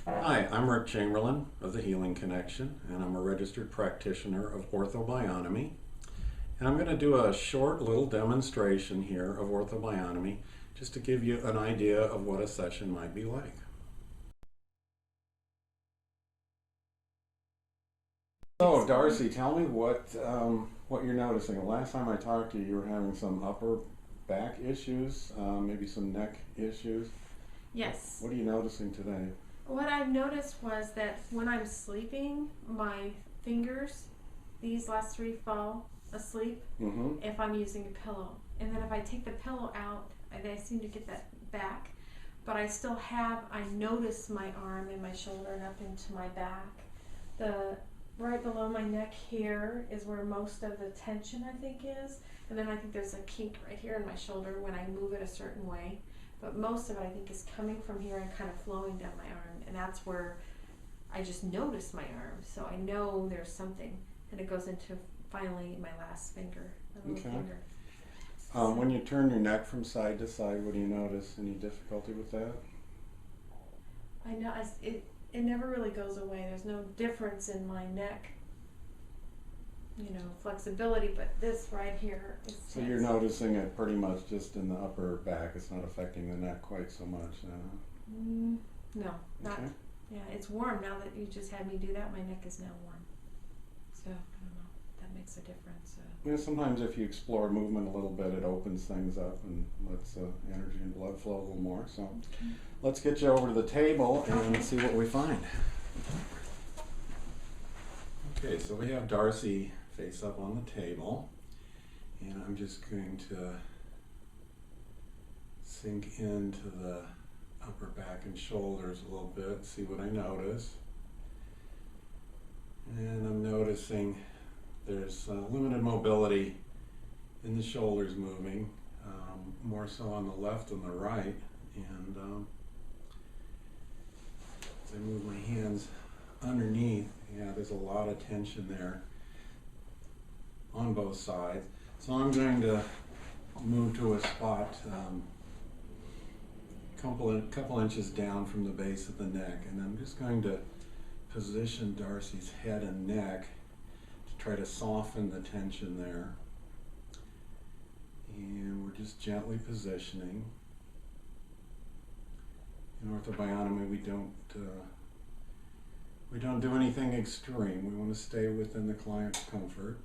Hi, I'm Ric Chamberlin of the Healing Connection, and I'm a registered practitioner of Ortho-Bionomy. And I'm going to do a short little demonstration here of Ortho-Bionomy just to give you an idea of what a session might be like. So, Darcy, tell me what you're noticing. The last time I talked to you, you were having some upper back issues, maybe some neck issues. Yes. What are you noticing today? What I've noticed was that when I'm sleeping, my fingers, these last three, fall asleep if I'm using a pillow. And then if I take the pillow out, I seem to get that back. But I still have, I notice my arm and my shoulder and up into my back. The right below my neck here is where most of the tension I think is. And then I think there's a kink right here in my shoulder when I move it a certain way. But most of it I think is coming from here and kind of flowing down my arm. And that's where I just notice my arm. So I know there's something. And it goes into finally my last finger, the little finger. When you turn your neck from side to side, what do you notice? Any difficulty with that? I know it never really goes away. There's no difference in my neck, flexibility, but this right here is tense. So you're noticing it pretty much just in the upper back. It's not affecting the neck quite so much. No, not. Okay. Yeah, it's warm now that you just had me do that. My neck is now warm. So I don't know. That makes a difference. Yeah, sometimes if you explore movement a little bit, it opens things up and lets energy and blood flow a little more. So let's get you over to the table and see what we find. Okay, so we have Darcy face up on the table, and I'm just going to sink into the upper back and shoulders a little bit, see what I notice. And I'm noticing there's limited mobility in the shoulders moving, more so on the left than the right. And as I move my hands underneath, there's a lot of tension there on both sides. So I'm going to move to a spot couple inches down from the base of the neck, and I'm just going to position Darcy's head and neck to try to soften the tension there. And we're just gently positioning. In Ortho-Bionomy, we don't do anything extreme. We want to stay within the client's comfort.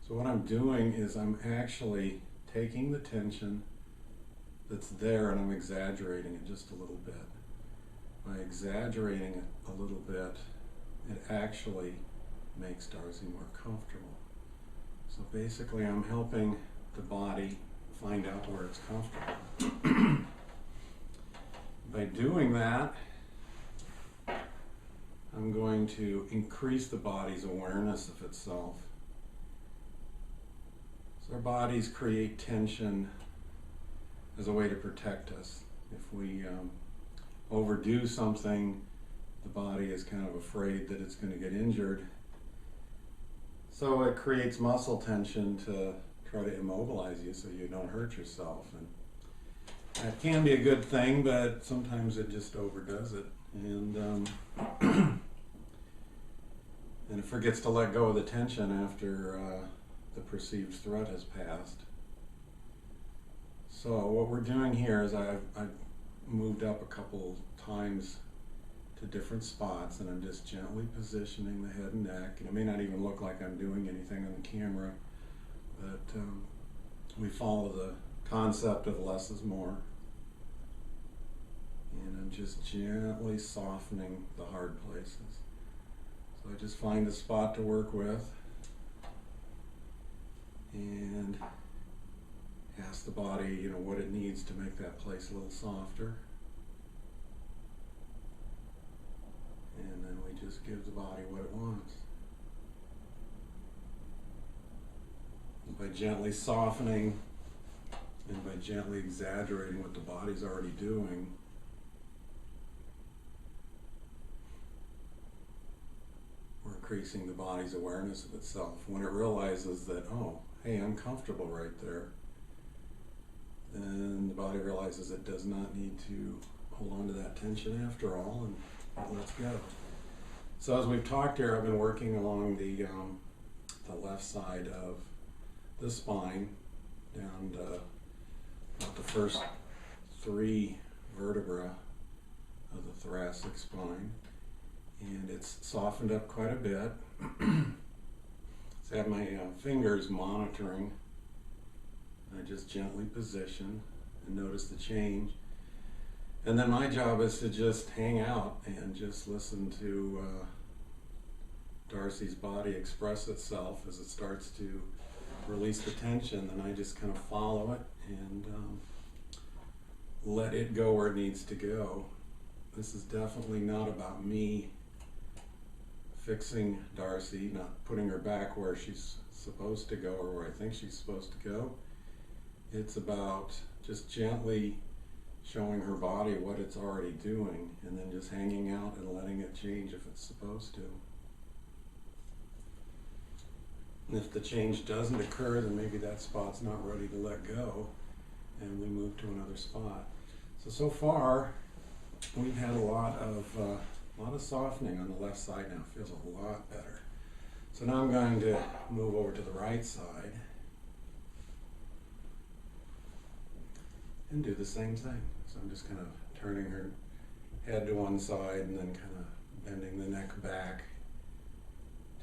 So what I'm doing is I'm actually taking the tension that's there and I'm exaggerating it just a little bit. By exaggerating it a little bit, it actually makes Darcy more comfortable. So basically I'm helping the body find out where it's comfortable. By doing that, I'm going to increase the body's awareness of itself. So our bodies create tension as a way to protect us. If we overdo something, the body is kind of afraid that it's going to get injured. So it creates muscle tension to try to immobilize you so you don't hurt yourself. And that can be a good thing, but sometimes it just overdoes it. And and it forgets to let go of the tension after the perceived threat has passed. So what we're doing here is I've moved up a couple times to different spots, and I'm just gently positioning the head and neck. And it may not even look like I'm doing anything on the camera, but we follow the concept of less is more. And I'm just gently softening the hard places. So I just find a spot to work with and ask the body, what it needs to make that place a little softer. And then we just give the body what it wants. And by gently softening and by gently exaggerating what the body's already doing, we're increasing the body's awareness of itself. When it realizes that, oh, hey, I'm comfortable right there, then the body realizes it does not need to hold on to that tension after all, and let's go. So as we've talked here, I've been working along the left side of the spine, down about the first 3 vertebrae of the thoracic spine, and it's softened up quite a bit. So I have my fingers monitoring. I just gently position and notice the change. And then my job is to just hang out and just listen to Darcy's body express itself as it starts to release the tension. Then I just kind of follow it and let it go where it needs to go. This is definitely not about me fixing Darcy, not putting her back where she's supposed to go or where I think she's supposed to go. It's about just gently showing her body what it's already doing, and then just hanging out and letting it change if it's supposed to. And if the change doesn't occur, then maybe that spot's not ready to let go, and we move to another spot. So far, we've had a lot of softening on the left side now. It feels a lot better. So now I'm going to move over to the right side and do the same thing. So I'm just kind of turning her head to one side and then kind of bending the neck back,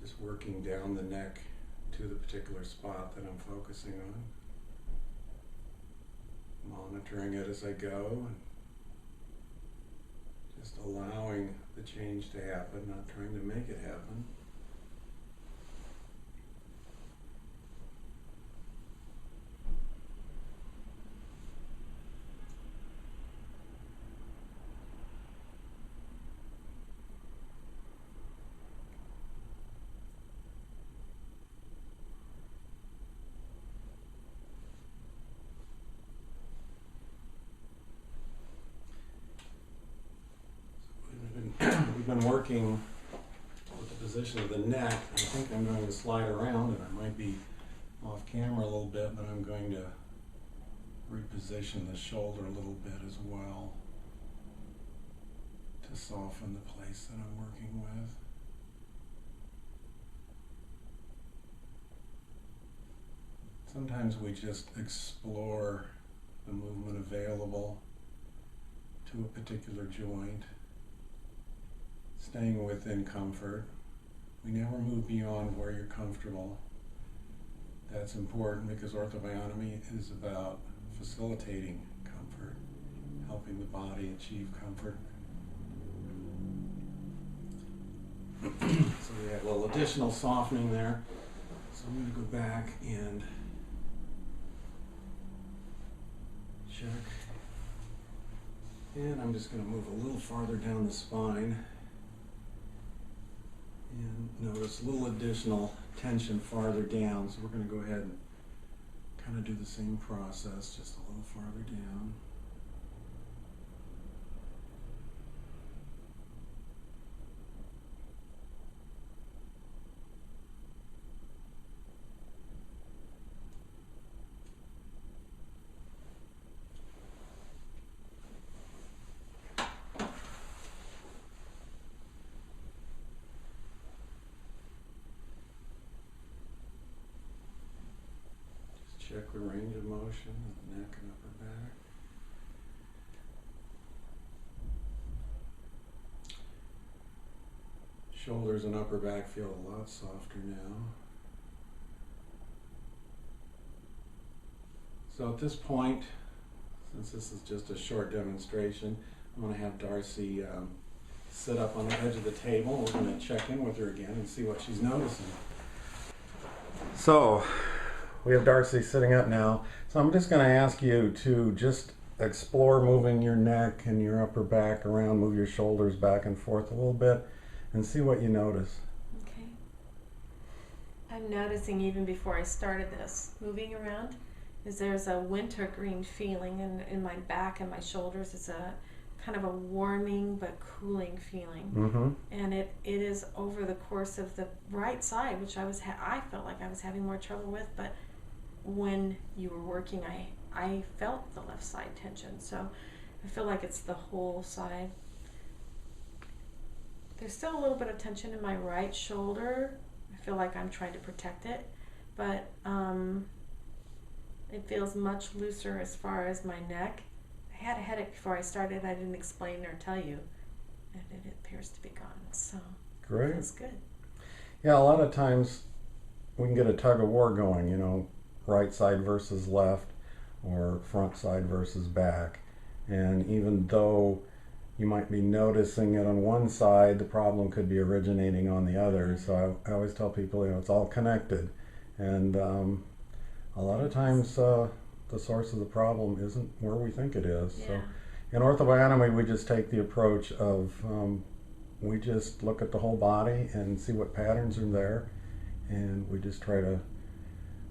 just working down the neck to the particular spot that I'm focusing on, monitoring it as I go, and just allowing the change to happen, not trying to make it happen. We've been working with the position of the neck. I think I'm going to slide around, and I might be off camera a little bit, but I'm going to reposition the shoulder a little bit as well to soften the place that I'm working with. Sometimes we just explore the movement available to a particular joint, staying within comfort. We never move beyond where you're comfortable. That's important because ortho-bionomy is about facilitating comfort, helping the body achieve comfort. So we have a little additional softening there. So I'm going to go back and check. And I'm just going to move a little farther down the spine and notice a little additional tension farther down. So we're going to go ahead and kind of do the same process, just a little farther down. Check the range of motion of the neck and upper back. Shoulders and upper back feel a lot softer now. So at this point, since this is just a short demonstration, I'm going to have Darcy sit up on the edge of the table. We're going to check in with her again and see what she's noticing. So we have Darcy sitting up now. So I'm just going to ask you to just explore moving your neck and your upper back around, move your shoulders back and forth a little bit, and see what you notice. Okay. I'm noticing even before I started this, moving around, is there's a wintergreen feeling in my back and my shoulders. It's a kind of a warming but cooling feeling. Mm-hmm. And it is over the course of the right side, which I felt like I was having more trouble with, but when you were working, I felt the left side tension. So I feel like it's the whole side. There's still a little bit of tension in my right shoulder. I feel like I'm trying to protect it, but it feels much looser as far as my neck. I had a headache before I started. I didn't explain or tell you, and it appears to be gone. So Great. That's good. Yeah, a lot of times we can get a tug of war going, you know, right side versus left or front side versus back. And even though you might be noticing it on one side, the problem could be originating on the other. So I always tell people, you know, it's all connected. And a lot of times the source of the problem isn't where we think it is. Yeah. So in Ortho-Bionomy, we just take the approach of we just look at the whole body and see what patterns are there, and we just try to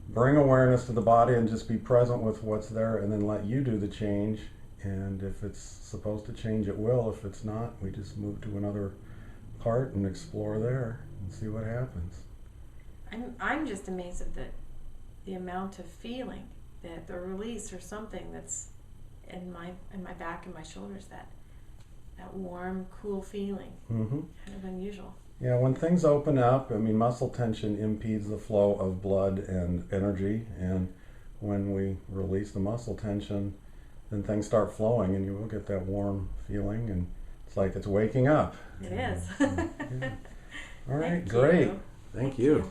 bring awareness to the body and just be present with what's there, and then let you do the change. And if it's supposed to change, it will. If it's not, we just move to another part and explore there and see what happens. I'm just amazed at the amount of feeling, that the release or something that's in my back and my shoulders, that warm, cool feeling. Mm-hmm. Kind of unusual. Yeah, when things open up, I mean, muscle tension impedes the flow of blood and energy, and when we release the muscle tension, then things start flowing, and you will get that warm feeling, and it's like it's waking up. It is. Yeah. All right, Thank great. you. Thank you.